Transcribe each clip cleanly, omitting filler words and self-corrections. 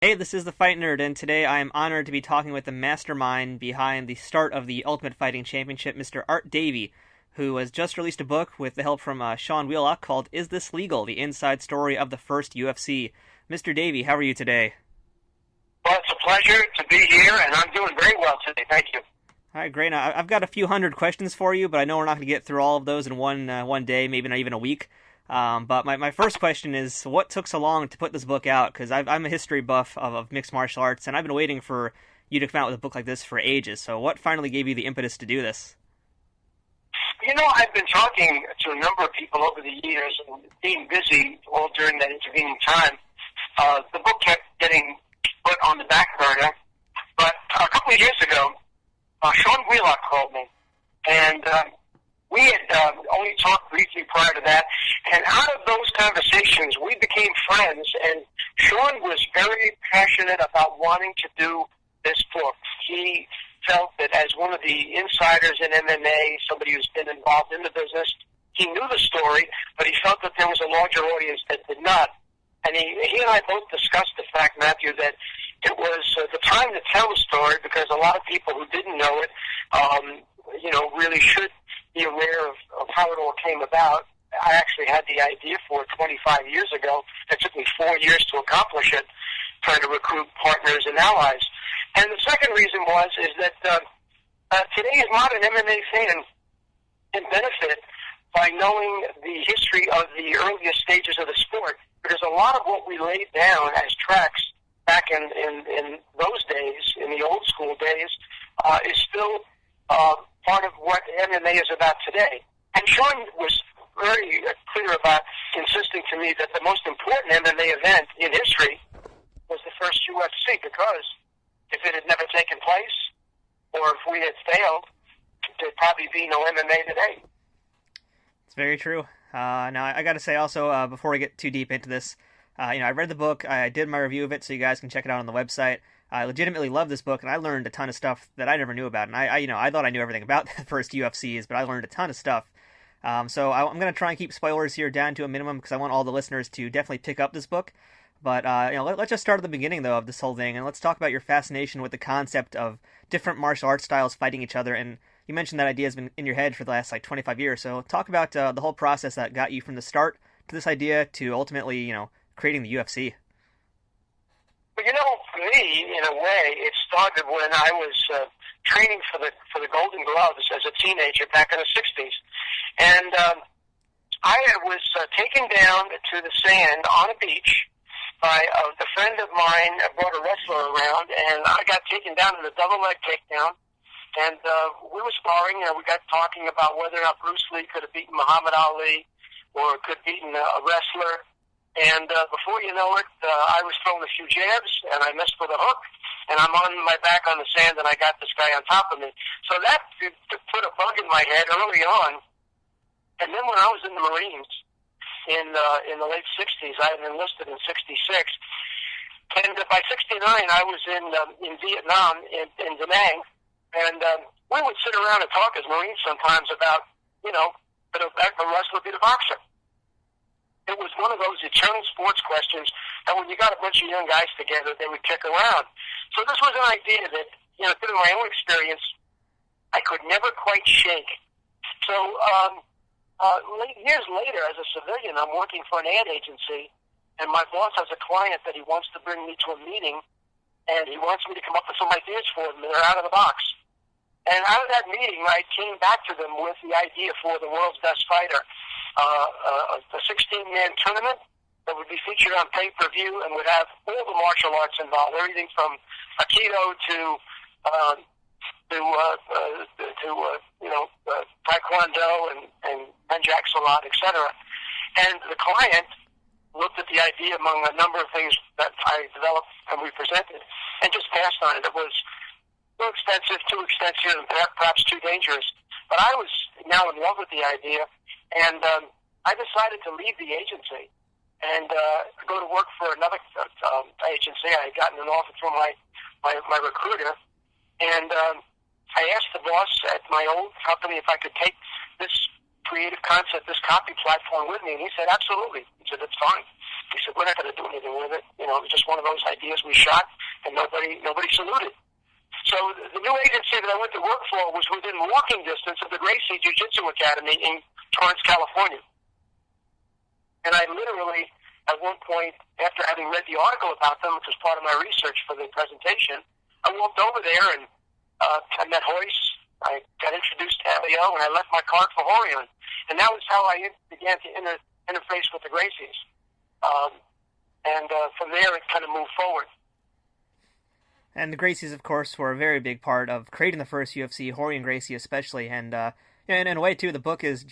Hey, this is the Fight Nerd, and today I am honored to be talking with the mastermind behind the start of the Ultimate Fighting Championship, Mr. Art Davie, who has just released a book with the help from Sean Wheelock called Is This Legal? The Inside Story of the First UFC. Mr. Davie, how are you today? Well, it's a pleasure to be here, and I'm doing very well today. Thank you. All right, great. Now, I've got a few hundred questions for you, but I know we're not going to get through all of those in one day, maybe not even a week. But my first question is, what took so long to put this book out? Because I'm a history buff of mixed martial arts, and I've been waiting for you to come out with a book like this for ages. So what finally gave you the impetus to do this? You know, I've been talking to a number of people over the years, and being busy all during that intervening time, the book kept getting put on the back burner. But a couple of years ago, Sean Wheelock called me, and we had only talked briefly prior to that, and out of those conversations, we became friends, and Sean was very passionate about wanting to do this book. He felt that as one of the insiders in MMA, somebody who's been involved in the business, he knew the story, but he felt that there was a larger audience that did not. And he and I both discussed the fact, Matthew, that it was the time to tell the story, because a lot of people who didn't know it, really should be aware of how it all came about. I actually had the idea for it 25 years ago. It took me 4 years to accomplish it, trying to recruit partners and allies. And the second reason is that today's modern MMA fan can benefit by knowing the history of the earliest stages of the sport, because a lot of what we laid down as tracks back in those days, in the old school days, is still part of what MMA is about today. And Sean was very clear about insisting to me that the most important MMA event in history was the first UFC, because if it had never taken place, or if we had failed, there'd probably be no MMA today. It's very true. Now, I got to say also, before we get too deep into this, I read the book, I did my review of it, so you guys can check it out on the website. I legitimately love this book, and I learned a ton of stuff that I never knew about. And I thought I knew everything about the first UFCs, but I learned a ton of stuff. So I'm going to try and keep spoilers here down to a minimum, because I want all the listeners to definitely pick up this book. But let's just start at the beginning, though, of this whole thing, and let's talk about your fascination with the concept of different martial arts styles fighting each other. And you mentioned that idea has been in your head for the last 25 years. So talk about the whole process that got you from the start to this idea to ultimately, creating the UFC. Well, for me, in a way, it started when I was training for the Golden Gloves as a teenager back in the 60s. And I was taken down to the sand on a beach by a friend of mine brought a wrestler around, and I got taken down in a double leg takedown. And we were sparring, and we got talking about whether or not Bruce Lee could have beaten Muhammad Ali or could have beaten a wrestler. And before you know it, I was throwing a few jabs, and I missed with a hook, and I'm on my back on the sand, and I got this guy on top of me. So that put a bug in my head early on. And then when I was in the Marines in the late 60s, I had enlisted in 66, and by 69 I was in Vietnam, in Da Nang, and we would sit around and talk as Marines sometimes about, could a wrestler beat a boxer? It was one of those eternal sports questions, and when you got a bunch of young guys together, they would kick around. So this was an idea that, given my own experience, I could never quite shake. So years later, as a civilian, I'm working for an ad agency, and my boss has a client that he wants to bring me to a meeting, and he wants me to come up with some ideas for them, and they're out of the box. And out of that meeting, I came back to them with the idea for the world's best fighter, a 16-man tournament that would be featured on pay-per-view and would have all the martial arts involved, everything from Aikido to Taekwondo and Penjak Salat, etc. And the client looked at the idea among a number of things that I developed and we presented, and just passed on it. It was too expensive, and perhaps too dangerous. But I was now in love with the idea, and I decided to leave the agency and go to work for another agency. I had gotten an offer from my recruiter, and I asked the boss at my old company if I could take this creative concept, this copy platform with me, and he said, absolutely. He said, that's fine. He said, we're not going to do anything with it. You know, it was just one of those ideas we shot, and nobody saluted. So the new agency that I went to work for was within walking distance of the Gracie Jiu-Jitsu Academy in Torrance, California. And I literally, at one point, after having read the article about them, which was part of my research for the presentation, I walked over there and I met Royce. I got introduced to Elio, and I left my card for Rorion. And that was how I began to interface with the Gracies. From there, it kind of moved forward. And the Gracies, of course, were a very big part of creating the first UFC, Rorion Gracie especially. And in a way, too, the book is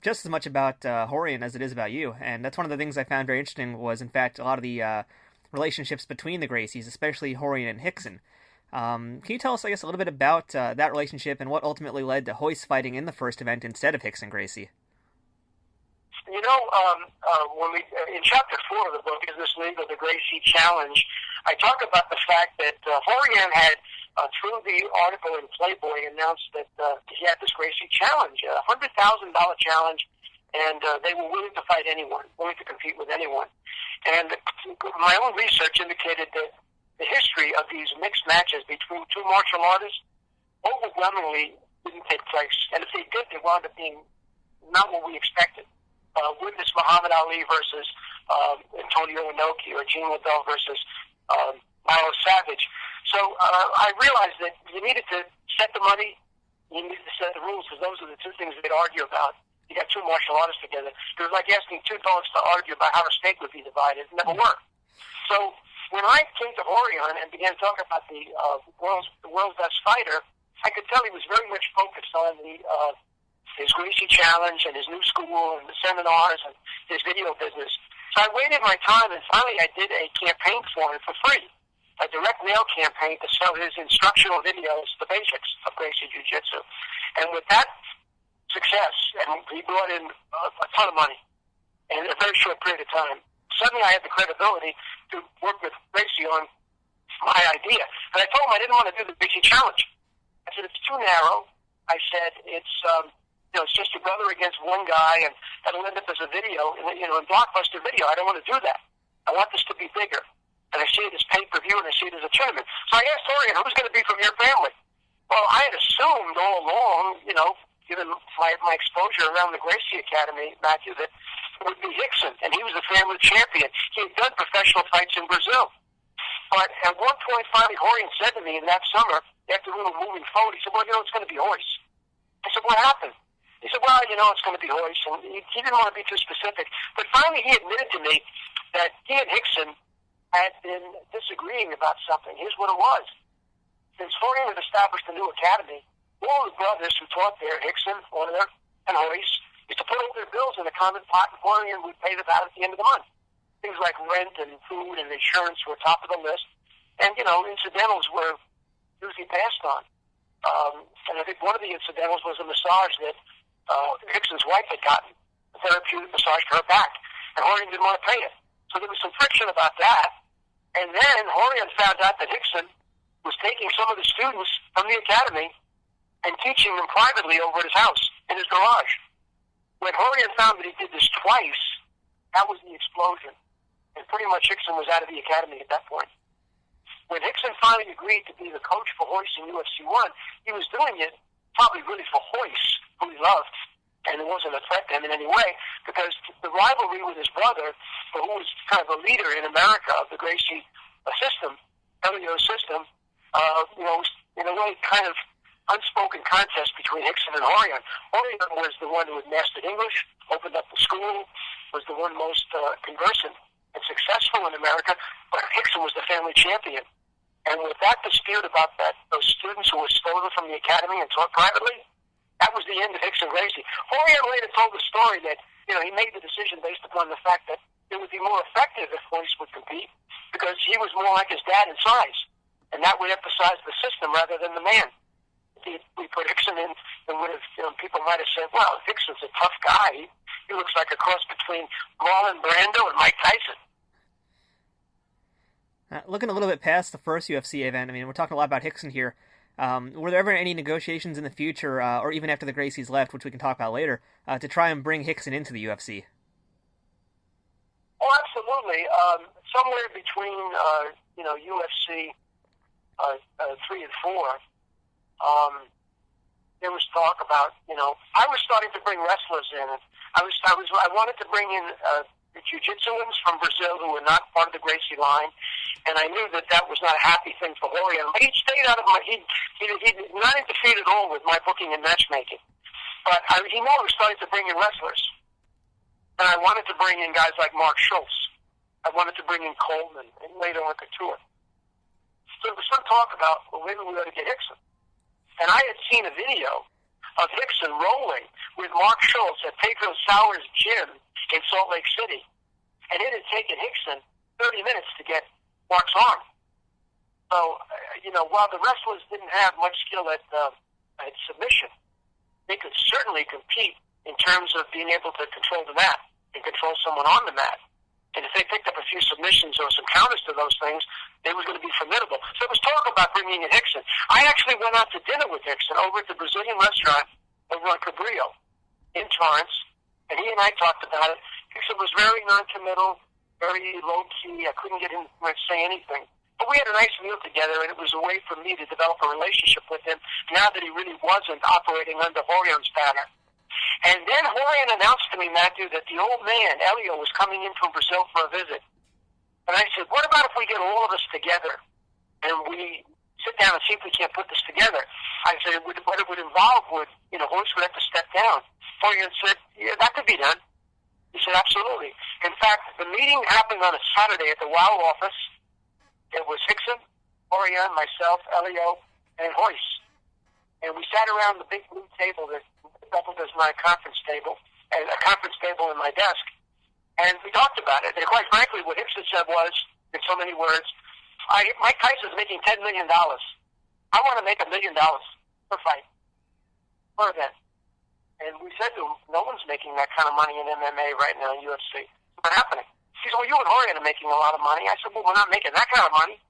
just as much about Rorion as it is about you. And that's one of the things I found very interesting was, in fact, a lot of the relationships between the Gracies, especially Rorion and Rickson. Can you tell us, I guess, a little bit about that relationship and what ultimately led to Royce fighting in the first event instead of Rickson Gracie? You know, when in chapter 4 of the book, Is This Legal? The Gracie Challenge, I talk about the fact that Rorion had, through the article in Playboy, announced that he had this Gracie challenge, a $100,000 challenge, and they were willing to fight anyone, willing to compete with anyone. And my own research indicated that the history of these mixed matches between two martial artists overwhelmingly didn't take place. And if they did, they wound up being not what we expected. Witness Muhammad Ali versus Antonio Inoki, or Gene Liddell versus Milo Savage. So I realized that you needed to set the money, you needed to set the rules, because those are the two things they'd argue about. You got two martial artists together. It was like asking two dogs to argue about how a steak would be divided. It never worked. So when I came to Rorion and began talking about the world's best fighter, I could tell he was very much focused on his Gracie challenge and his new school and the seminars and his video business. So I waited my time, and finally I did a campaign for him for free, a direct mail campaign to sell his instructional videos, the basics of Gracie Jiu-Jitsu. And with that success, and he brought in a ton of money in a very short period of time, suddenly I had the credibility to work with Gracie on my idea. And I told him I didn't want to do the Gracie challenge. I said, it's too narrow. I said, it's just your brother against one guy, and that'll end up as a video, in blockbuster video. I don't want to do that. I want this to be bigger. And I see it as pay-per-view, and I see it as a tournament. So I asked Rorion, who's going to be from your family? Well, I had assumed all along, given my exposure around the Gracie Academy, Matthew, that it would be Rickson, and he was the family champion. He had done professional fights in Brazil. But at one point, finally, Rorion said to me in that summer, after we were moving forward, he said, well, it's going to be Royce. I said, what happened? He said, well, it's going to be Royce. And he didn't want to be too specific. But finally, he admitted to me that he and Rickson had been disagreeing about something. Here's what it was. Since Rorion had established a new academy, all the brothers who taught there, Rickson, Warner, and Royce, used to put all their bills in a common pot, and Rorion would pay them out at the end of the month. Things like rent and food and insurance were top of the list. And, incidentals were usually passed on. And I think one of the incidentals was a massage that Rickson's wife had gotten, a therapeutic massage for her back. And Rorion didn't want to pay it. So there was some friction about that. And then Rorion found out that Rickson was taking some of the students from the academy and teaching them privately over at his house, in his garage. When Rorion found that he did this twice, that was the explosion. And pretty much Rickson was out of the academy at that point. When Rickson finally agreed to be the coach for Royce in UFC 1, he was doing it probably really for Royce, who he loved, and it wasn't a threat to him in any way, because the rivalry with his brother, who was kind of a leader in America of the Gracie system, Elio's system, was in a way kind of unspoken contest between Rickson and Rorion. Rorion was the one who had mastered English, opened up the school, was the one most conversant and successful in America, but Rickson was the family champion. And with that dispute about those students who were stolen from the academy and taught privately, that was the end of Rickson Gracie. Rorion later told the story that, he made the decision based upon the fact that it would be more effective if Royce would compete, because he was more like his dad in size, and that would emphasize the system rather than the man. If we put Rickson in, and people might have said, well, Rickson's a tough guy. He looks like a cross between Marlon Brando and Mike Tyson. Looking a little bit past the first UFC event, we're talking a lot about Rickson here. Were there ever any negotiations in the future, or even after the Gracies left, which we can talk about later, to try and bring Rickson into the UFC? Oh, absolutely. Somewhere between, UFC 3 and 4, there was talk about, I was starting to bring wrestlers in. I wanted to bring in the Jiu-jitsuans from Brazil who were not part of the Gracie line, and I knew that was not a happy thing for Rorion. But he stayed out of he not interfered at all with my booking and matchmaking. But he knew I was starting to bring in wrestlers. And I wanted to bring in guys like Mark Schultz. I wanted to bring in Coleman and later on Couture. So there was some talk about, well, maybe we ought to get Rickson. And I had seen a video of Rickson rolling with Mark Schultz at Pedro Sauer's gym in Salt Lake City. And it had taken Rickson 30 minutes to get Mark's arm. So, while the wrestlers didn't have much skill at submission, they could certainly compete in terms of being able to control the mat and control someone on the mat. And if they picked up a few submissions or some counters to those things, they were going to be formidable. So it was talk about bringing in Rickson. I actually went out to dinner with Rickson over at the Brazilian restaurant over on Cabrillo in Torrance, and he and I talked about it. Rickson was very non-committal, very low-key. I couldn't get him to say anything. But we had a nice meal together, and it was a way for me to develop a relationship with him now that he really wasn't operating under Rorion's banner. And then Rorion announced to me, Matthew, that the old man, Elio, was coming in from Brazil for a visit. And I said, what about if we get all of us together and we sit down and see if we can't put this together? I said, what it would involve would, Royce would have to step down. Rorion said, yeah, that could be done. He said, absolutely. In fact, the meeting happened on a Saturday at the WOW office. It was Rickson, Rorion, myself, Elio, and Royce. And we sat around the big blue table that doubled as my conference table, and a conference table in my desk. And we talked about it. And quite frankly, what Rickson said was, in so many words, Mike Tyson's making $10 million. I want to make $1 million per fight, per event. And we said to him, no one's making that kind of money in MMA right now in UFC. It's not happening. He said, well, you and Rorion are making a lot of money. I said, well, we're not making that kind of money,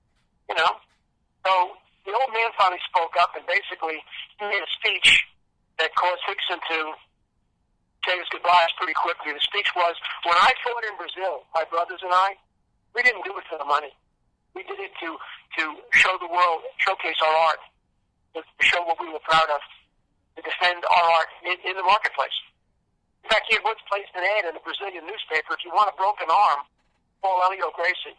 So the old man finally spoke up, and basically he made a speech that caused Rickson to say his goodbyes pretty quickly. The speech was, when I fought in Brazil, my brothers and I, we didn't do it for the money. We did it to show the world, showcase our art, to show what we were proud of, to defend our art in the marketplace. In fact, he had once placed an ad in a Brazilian newspaper, if you want a broken arm, call Rorion Gracie.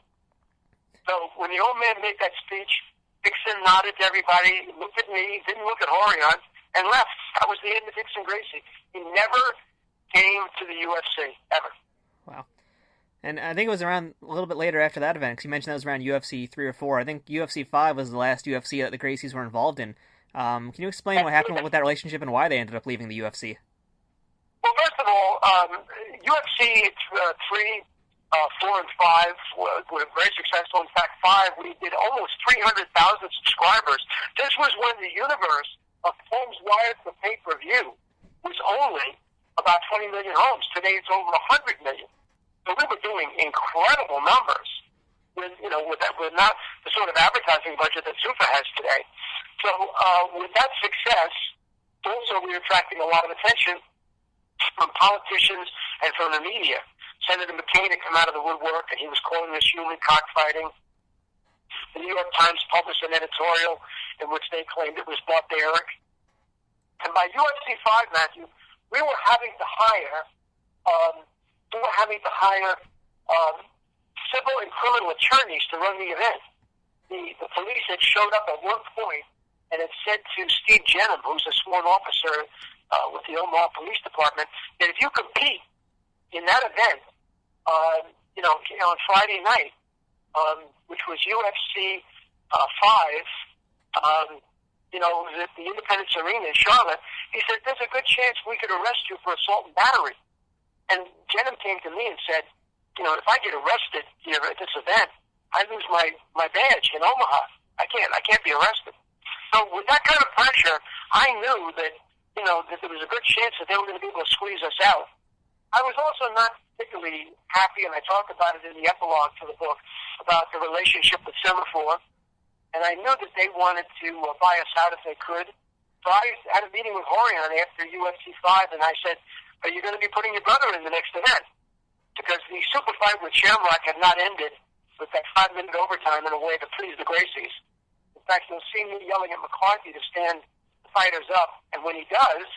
So when the old man made that speech, Rickson nodded to everybody, looked at me, didn't look at Rorion, and left. That was the end of Rickson Gracie. He never came to the UFC, ever. Wow. And I think it was around a little bit later after that event, because you mentioned that was around UFC 3 or 4. I think UFC 5 was the last UFC that the Gracies were involved in. Can you explain what happened with that relationship and why they ended up leaving the UFC? Well, first of all, UFC 3, 4, and 5 were very successful. In fact, 5, we did almost 300,000 subscribers. This was when the universe of homes wired for pay-per-view was only about 20 million homes. Today it's over 100 million. So we were doing incredible numbers with not the sort of advertising budget that Sufa has today. So with that success, also we were attracting a lot of attention from politicians and from the media. Senator McCain had come out of the woodwork, and he was calling this human cockfighting. The New York Times published an editorial in which they claimed it was barbaric. And by UFC 5, Matthew, we were having to hire civil and criminal attorneys to run the event. The police had showed up at one point and had said to Steve Jenham, who's a sworn officer with the Omaha Police Department, that if you compete in that event, on Friday night, which was UFC 5, it was at the Independence Arena in Charlotte, he said, there's a good chance we could arrest you for assault and battery. And Jenham came to me and said, if I get arrested here at this event, I lose my badge in Omaha. I can't be arrested. So with that kind of pressure, I knew that, that there was a good chance that they were going to be able to squeeze us out. I was also not particularly happy, and I talked about it in the epilogue to the book, about the relationship with Semaphore. And I knew that they wanted to buy us out if they could. So I had a meeting with Rorion after UFC 5, and I said, are you going to be putting your brother in the next event? because the super fight with Shamrock had not ended with that 5-minute overtime in a way to please the Gracies. In fact, you'll see me yelling at McCarthy to stand the fighters up, and when he does,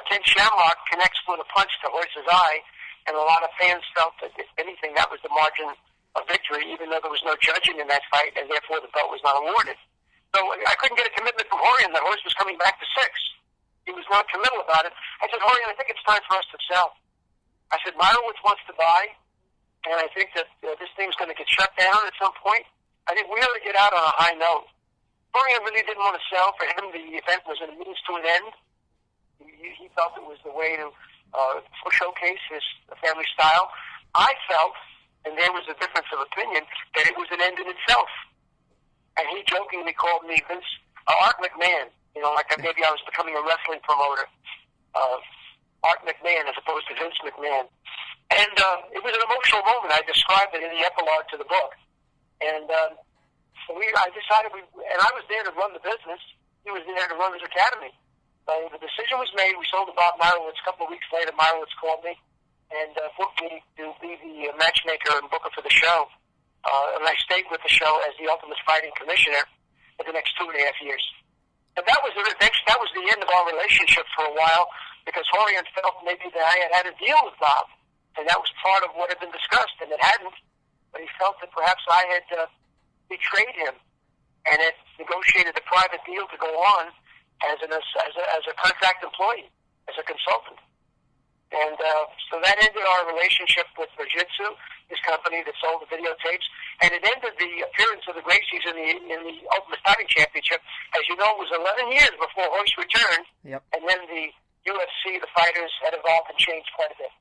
Ken Shamrock connects with a punch to Royce's eye, and a lot of fans felt that, if anything, that was the margin of victory, even though there was no judging in that fight, and therefore the belt was not awarded. So I couldn't get a commitment from Rorion that Royce was coming back to 6. He was not committal about it. I said, Rorion, I think it's time for us to sell. I said, Meyerowitz wants to buy, and I think that this thing's going to get shut down at some point. I think we ought to get out on a high note. Rorion really didn't want to sell. For him, the event was a means to an end. He felt it was the way to showcase his family style. I felt, and there was a difference of opinion, that it was an end in itself. And he jokingly called me Vince Art McMahon, like maybe I was becoming a wrestling promoter. Art McMahon as opposed to Vince McMahon. And it was an emotional moment. I described it in the epilogue to the book. And I decided, and I was there to run the business. He was there to run his academy. The decision was made. We sold to Bob Meyerowitz. A couple of weeks later, Meyerowitz called me and booked me to be the matchmaker and booker for the show. And I stayed with the show as the Ultimate Fighting Commissioner for the next 2.5 years. And that was the end of our relationship for a while, because Rorion felt maybe that I had a deal with Bob, and that was part of what had been discussed, and it hadn't. But he felt that perhaps I had betrayed him and had negotiated a private deal to go on as a contract employee, as a consultant. And so that ended our relationship with Jiu-jitsu, his company that sold the videotapes, and it ended the appearance of the Gracies in the Ultimate Fighting Championship. As you know, it was 11 years before Royce returned, Yep. And then the UFC, the fighters, had evolved and changed quite a bit.